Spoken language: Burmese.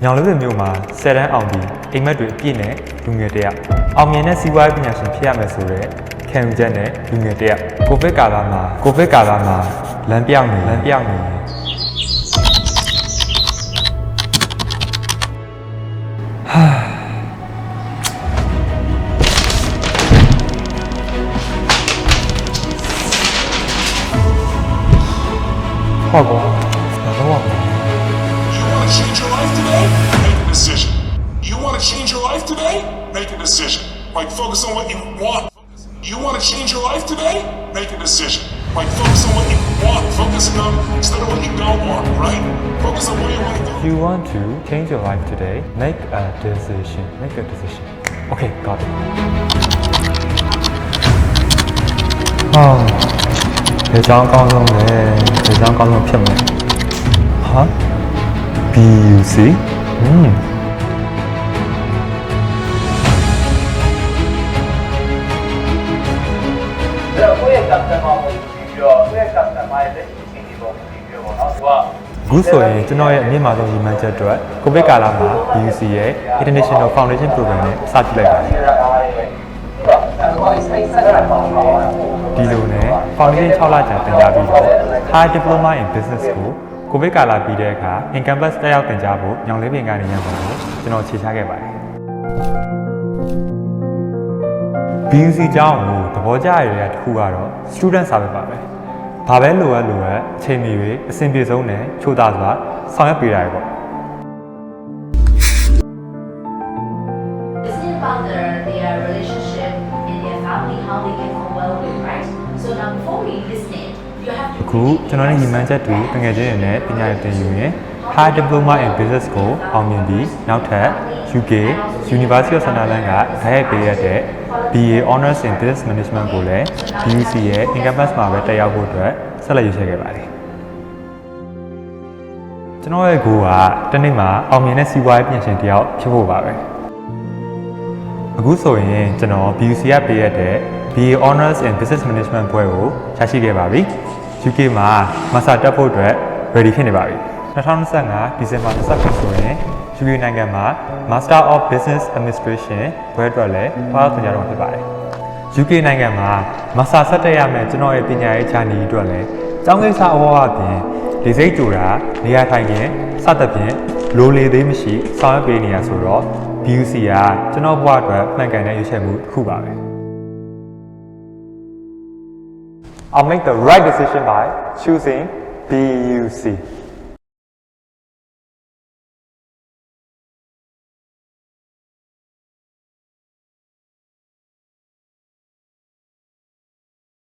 ညောင်လေးပင်မြို့မှာ10တန်းအောင်ပြီးအိမ်မက်တွေအပြည့်နဲ့လူငယ်တယောက်အောင်မြင်တဲ့စီးပွားရေးပညာရှင်ဖြစ်ရမယ်ဆိုတဲ့ခံယူချက်နဲ့လူငယ်တယောက်ကိုဗစ်ကာလမှာလမ်းပြောင်းနေဟုတ်ကောတော့ Change your life today? Make a decision. You want to change your life today? Make a decision. Like focus on what you want. You want to change your life today? Make a decision. Like focus on what you want. Focus on instead of what you don't want, right? Focus on where you want to go. You want to change your life today? Make a decision. Okay, got it. ဒီကြောင်းကောင်းဆုံးပဲဒီကြောင်းကောင်းဆုံးဖြစ်မယ်ဟာ BUC ကိုယ့်ရဲ့ customer ကိုပြီးတော့ကိုယ့်ရဲ့ customer ရဲ့လက်ရှိအခြေအနေပေါ်ပြီးတော့ပေါ့နော်သူက အခုဆိုရင်ကျွန်တော်ရဲ့အမြင့်မာဆုံးရည်မှန်းချက်အတွက်ကိုဗစ်ကာလမှာ BUC ရဲ့ International Foundation Program နဲ့စတင်လိုက်ပါတယ်ဒီလိုနဲ့ Foundation 6 လကြာတင်ကြားပြီးတော့ High Diploma in Business ကိုဗစ်ကာလပြီးတဲ့အခါ Income Plus တက်ရောက်တင်ကြားဖို့ညောင်လေးပင်ကနေရန်ကုန်ကိုကျွန်တော်ခြေချခဲ့ပါတယ် BUC ကျောင်းကိုသဘောကျရတဲ့တစ်ခုကတော့ Student Service ပါပဲဘာပဲလိုအပ်အချိန်မီတွေအဆင်ပြေဆုံးနဲ့ချိုးသားစွာဆောင်ရွက်ပေးရတယ်ပေါ့ It's about their relationship and their family, how they get on well with, right? So now before we listen, you have to အခုကျွန်တော်ရဲ့ညီမချက်တွေတကယ်ချင်းနဲ့ပညာရေးသင်ယူရင် High Diploma in Business ကိုအောင်မြင်ပြီးနောက်ထပ် UK University of Sunderland ကဓာတ်ရိုက်ပေးရတဲ့ BA Honors in Business Management ကိုလည်း BUC ရဲ့ Income Plus မှာပဲတက်ရောက်ဖို့အတွက်ဆက်လက်ရွေးချယ်ခဲ့ပါတယ်ကျွန်တော်ရဲ့ goal ကတနေ့မှာအောင်မြင်တဲ့စီးပွားရေးပညာရှင်တယောက်ဖြစ်ဖို့ပါပဲအခုဆိုရင်ကျွန်တော် BUC ကပေးရတဲ့ BA Honors in Business Management ဘွဲ့ကိုရရှိခဲ့ပါပြီ UK မှာ Master တက်ဖို့အတွက် ready ဖြစ်နေပါပြီ2025ဒီဇင်ဘာ29ဆိုရင် UK နိုင်ငံမှာ Master of Business Administration ဘွဲ့အတွက်လည်းပါဝင်ကြတော့ဖြစ်ပါတယ် UK နိုင်ငံမှာ Master ဆက်တက်ရမယ်ကျွန်တော်ရဲ့ပညာရေးခြာနေအတွက်လည်းကျောင်းကိစ္စအဝအပြင်လေစိတ်ကြိုတာနေရာထိုင်ခြင်းစသဖြင့်လိုလေသေးမရှိဆောင်ရွက်ပေးနေရဆိုတော့ BUC ကကျွန်တော်ဘဝအတွက်မှန်ကန်တဲ့ရွေးချယ်မှုတစ်ခုပါပဲ I'll make the right decision by choosing BUC